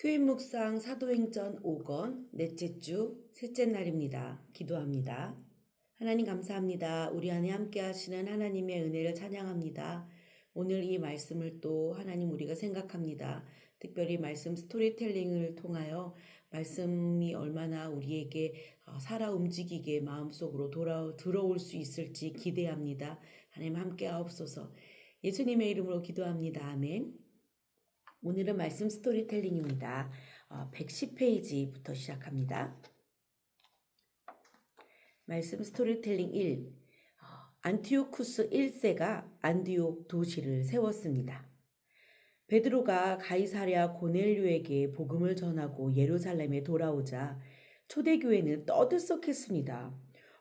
교회 묵상 사도행전 5권 넷째 주 셋째 날입니다. 기도합니다. 하나님 감사합니다. 우리 안에 함께 하시는 하나님의 은혜를 찬양합니다. 오늘 이 말씀을 또 하나님 우리가 생각합니다. 특별히 말씀 스토리텔링을 통하여 말씀이 얼마나 우리에게 살아 움직이게 마음속으로 들어올 수 있을지 기대합니다. 하나님 함께 하옵소서. 예수님의 이름으로 기도합니다. 아멘. 오늘은 말씀 스토리텔링입니다. 110페이지부터 시작합니다. 말씀 스토리텔링 1. 안티오쿠스 1세가 안디옥 도시를 세웠습니다. 베드로가 가이사랴 고넬료에게 복음을 전하고 예루살렘에 돌아오자 초대교회는 떠들썩했습니다.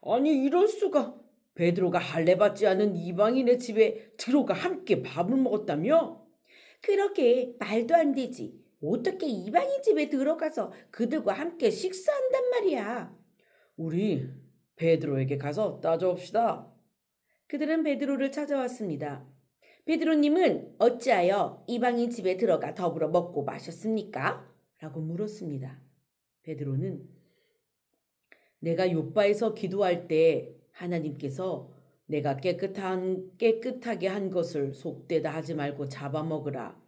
아니 이럴 수가! 베드로가 할례받지 않은 이방인의 집에 들어가 함께 밥을 먹었다며? 그러게 말도 안 되지. 어떻게 이방인 집에 들어가서 그들과 함께 식사한단 말이야. 우리 베드로에게 가서 따져봅시다. 그들은 베드로를 찾아왔습니다. 베드로님은 어찌하여 이방인 집에 들어가 더불어 먹고 마셨습니까? 라고 물었습니다. 베드로는 내가 요바에서 기도할 때 하나님께서 내가 깨끗하게 한 것을 속되다 하지 말고 잡아먹으라.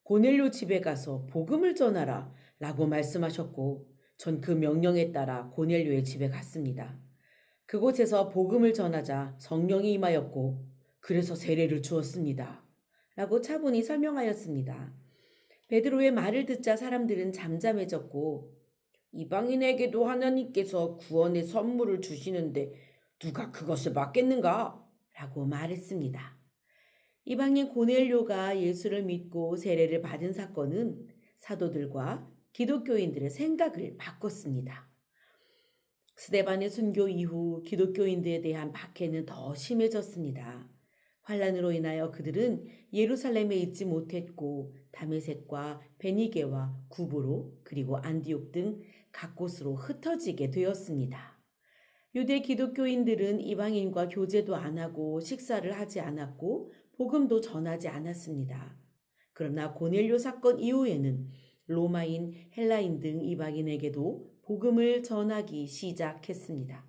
고넬료 집에 가서 복음을 전하라 라고 말씀하셨고 전 그 명령에 따라 고넬료의 집에 갔습니다. 그곳에서 복음을 전하자 성령이 임하였고 그래서 세례를 주었습니다. 라고 차분히 설명하였습니다. 베드로의 말을 듣자 사람들은 잠잠해졌고 이방인에게도 하나님께서 구원의 선물을 주시는데 누가 그것을 막겠는가? 라고 말했습니다. 이방인 고넬료가 예수를 믿고 세례를 받은 사건은 사도들과 기독교인들의 생각을 바꿨습니다. 스데반의 순교 이후 기독교인들에 대한 박해는 더 심해졌습니다. 환란으로 인하여 그들은 예루살렘에 있지 못했고 다메섹과 베니게와 구브로 그리고 안디옥 등 각 곳으로 흩어지게 되었습니다. 유대 기독교인들은 이방인과 교제도 안 하고 식사를 하지 않았고 복음도 전하지 않았습니다. 그러나 고넬료 사건 이후에는 로마인, 헬라인 등 이방인에게도 복음을 전하기 시작했습니다.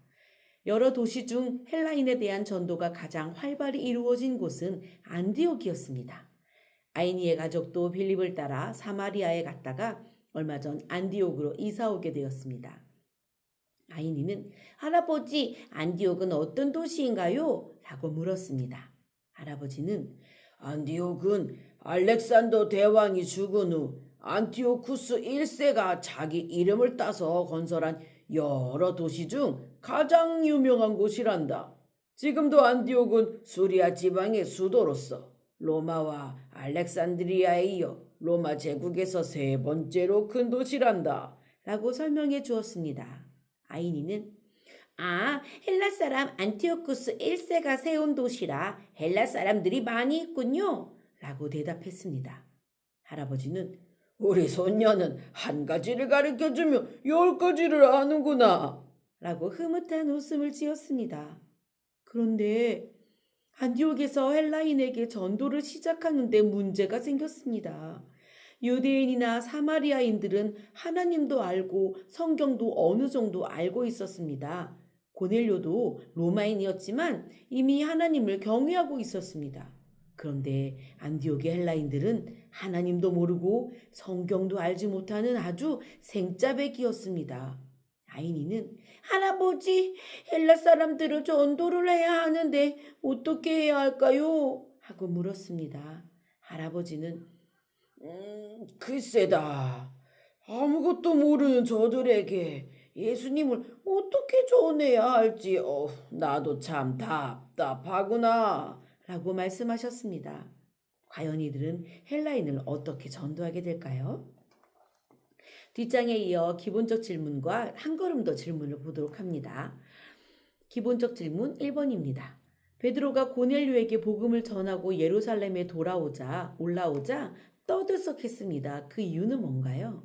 여러 도시 중 헬라인에 대한 전도가 가장 활발히 이루어진 곳은 안디옥이었습니다. 아이니의 가족도 빌립을 따라 사마리아에 갔다가 얼마 전 안디옥으로 이사오게 되었습니다. 아이니는 할아버지, 안디옥은 어떤 도시인가요? 라고 물었습니다. 할아버지는 안디옥은 알렉산더 대왕이 죽은 후 안티오쿠스 1세가 자기 이름을 따서 건설한 여러 도시 중 가장 유명한 곳이란다. 지금도 안디옥은 수리아 지방의 수도로서 로마와 알렉산드리아에 이어 로마 제국에서 세 번째로 큰 도시란다. 라고 설명해 주었습니다. 아이니는 헬라 사람 안티오쿠스 1세가 세운 도시라 헬라 사람들이 많이 있군요. 라고 대답했습니다. 할아버지는 우리 손녀는 한 가지를 가르쳐주며 10가지를 아는구나. 라고 흐뭇한 웃음을 지었습니다. 그런데 안디옥에서 헬라인에게 전도를 시작하는데 문제가 생겼습니다. 유대인이나 사마리아인들은 하나님도 알고 성경도 어느 정도 알고 있었습니다. 고넬료도 로마인이었지만 이미 하나님을 경외하고 있었습니다. 그런데 안디옥의 헬라인들은 하나님도 모르고 성경도 알지 못하는 아주 생짜배기였습니다. 아이니는 할아버지, 헬라 사람들을 전도를 해야 하는데 어떻게 해야 할까요? 하고 물었습니다. 할아버지는 글쎄다. 아무것도 모르는 저들에게 예수님을 어떻게 전해야 할지 나도 참 답답하구나. 라고 말씀하셨습니다. 과연 이들은 헬라인을 어떻게 전도하게 될까요? 뒷장에 이어 기본적 질문과 한 걸음 더 질문을 보도록 합니다. 기본적 질문 1번입니다. 베드로가 고넬료에게 복음을 전하고 예루살렘에 올라오자 떠들썩했습니다. 그 이유는 뭔가요?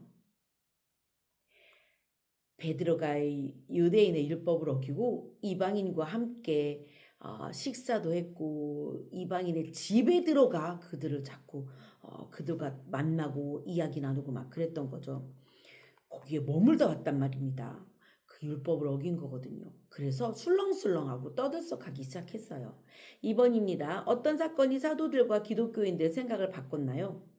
베드로가 유대인의 율법을 어기고 이방인과 함께 식사도 했고 이방인의 집에 들어가 그들을 자꾸 그들과 만나고 이야기 나누고 막 그랬던 거죠. 거기에 머물다 왔단 말입니다. 그 율법을 어긴 거거든요. 그래서 술렁술렁하고 떠들썩하기 시작했어요. 2번입니다. 어떤 사건이 사도들과 기독교인들의 생각을 바꿨나요?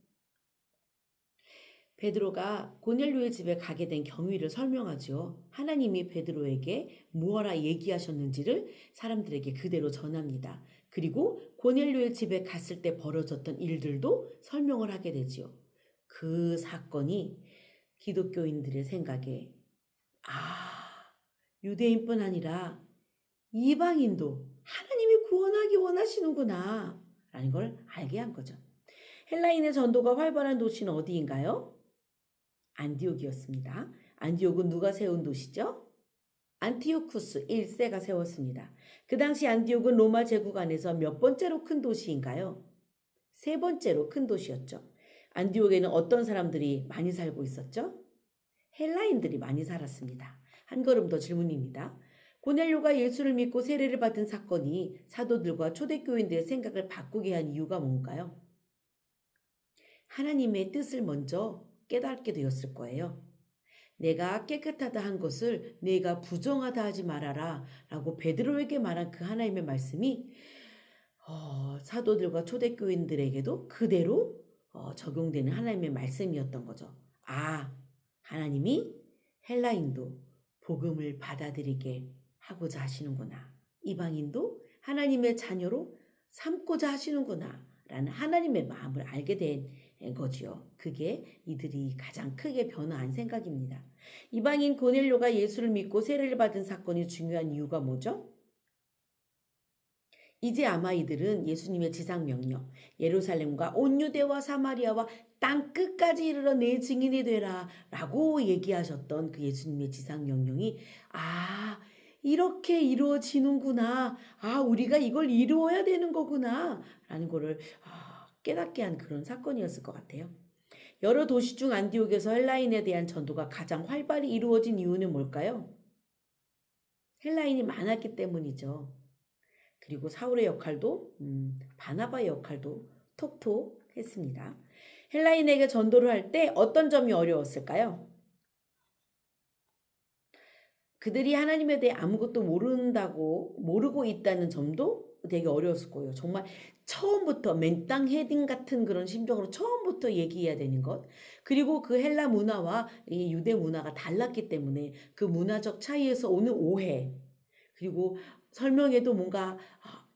베드로가 고넬료의 집에 가게 된 경위를 설명하죠. 하나님이 베드로에게 무엇라 얘기하셨는지를 사람들에게 그대로 전합니다. 그리고 고넬료의 집에 갔을 때 벌어졌던 일들도 설명을 하게 되지요. 그 사건이 기독교인들의 생각에 유대인뿐 아니라 이방인도 하나님이 구원하기 원하시는구나 라는 걸 알게 한 거죠. 헬라인의 전도가 활발한 도시는 어디인가요? 안디옥이었습니다. 안디옥은 누가 세운 도시죠? 안티오쿠스 1세가 세웠습니다. 그 당시 안디옥은 로마 제국 안에서 몇 번째로 큰 도시인가요? 세 번째로 큰 도시였죠. 안디옥에는 어떤 사람들이 많이 살고 있었죠? 헬라인들이 많이 살았습니다. 한 걸음 더 질문입니다. 고넬료가 예수를 믿고 세례를 받은 사건이 사도들과 초대교인들의 생각을 바꾸게 한 이유가 뭔가요? 하나님의 뜻을 먼저 깨닫게 되었을 거예요. 내가 깨끗하다 한 것을 내가 부정하다 하지 말아라 라고 베드로에게 말한 그 하나님의 말씀이 사도들과 초대교인들에게도 그대로 적용되는 하나님의 말씀이었던 거죠. 하나님이 헬라인도 복음을 받아들이게 하고자 하시는구나. 이방인도 하나님의 자녀로 삼고자 하시는구나 라는 하나님의 마음을 알게 된 거지요. 그게 이들이 가장 크게 변화한 생각입니다. 이방인 고넬료가 예수를 믿고 세례를 받은 사건이 중요한 이유가 뭐죠? 이제 아마 이들은 예수님의 지상명령, 예루살렘과 온 유대와 사마리아와 땅 끝까지 이르러 내 증인이 되라 라고 얘기하셨던 그 예수님의 지상명령이 이렇게 이루어지는구나. 우리가 이걸 이루어야 되는 거구나 라는 거를 깨닫게 한 그런 사건이었을 것 같아요. 여러 도시 중 안디옥에서 헬라인에 대한 전도가 가장 활발히 이루어진 이유는 뭘까요? 헬라인이 많았기 때문이죠. 그리고 사울의 역할도 바나바의 역할도 톡톡했습니다. 헬라인에게 전도를 할 때 어떤 점이 어려웠을까요? 그들이 하나님에 대해 아무것도 모르고 있다는 점도 되게 어려웠을 거예요. 정말 처음부터 맨땅 헤딩 같은 그런 심정으로 처음부터 얘기해야 되는 것. 그리고 그 헬라 문화와 이 유대 문화가 달랐기 때문에 그 문화적 차이에서 오는 오해. 그리고 설명에도 뭔가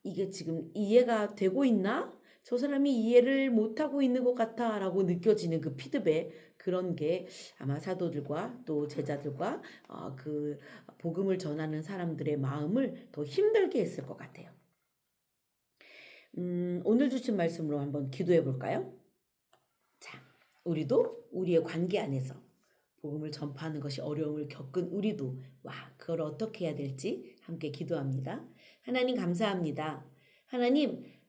이게 지금 이해가 되고 있나? 저 사람이 이해를 못하고 있는 것 같아 라고 느껴지는 그 피드백, 그런 게 아마 사도들과 또 제자들과 그 복음을 전하는 사람들의 마음을 더 힘들게 했을 것 같아요. 오늘 주신 말씀으로 한번 기도해 볼까요? 자, 우리도 우리의 관계 안에서 복음을 전파하는 것이 어려움을 겪은 우리도 그걸 어떻게 해야 될지 함께 기도합니다. 하나님 감사합니다.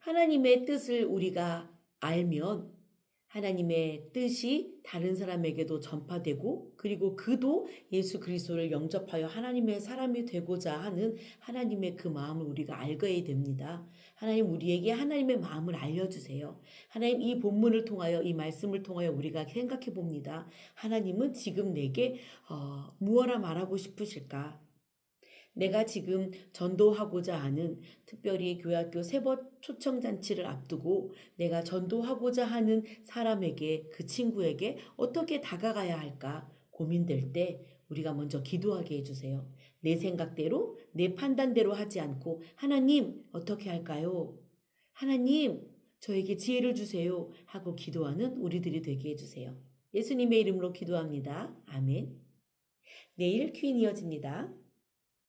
하나님의 뜻을 우리가 알면 하나님의 뜻이 다른 사람에게도 전파되고 그리고 그도 예수 그리스도를 영접하여 하나님의 사람이 되고자 하는 하나님의 그 마음을 우리가 알게 됩니다. 하나님 우리에게 하나님의 마음을 알려주세요. 하나님 이 본문을 통하여 이 말씀을 통하여 우리가 생각해 봅니다. 하나님은 지금 내게 무엇라 말하고 싶으실까? 내가 지금 전도하고자 하는 특별히 교회학교 세번 초청잔치를 앞두고 내가 전도하고자 하는 사람에게 그 친구에게 어떻게 다가가야 할까 고민될 때 우리가 먼저 기도하게 해주세요. 내 생각대로 내 판단대로 하지 않고 하나님 어떻게 할까요? 하나님 저에게 지혜를 주세요 하고 기도하는 우리들이 되게 해주세요. 예수님의 이름으로 기도합니다. 아멘. 내일 퀴인 이어집니다.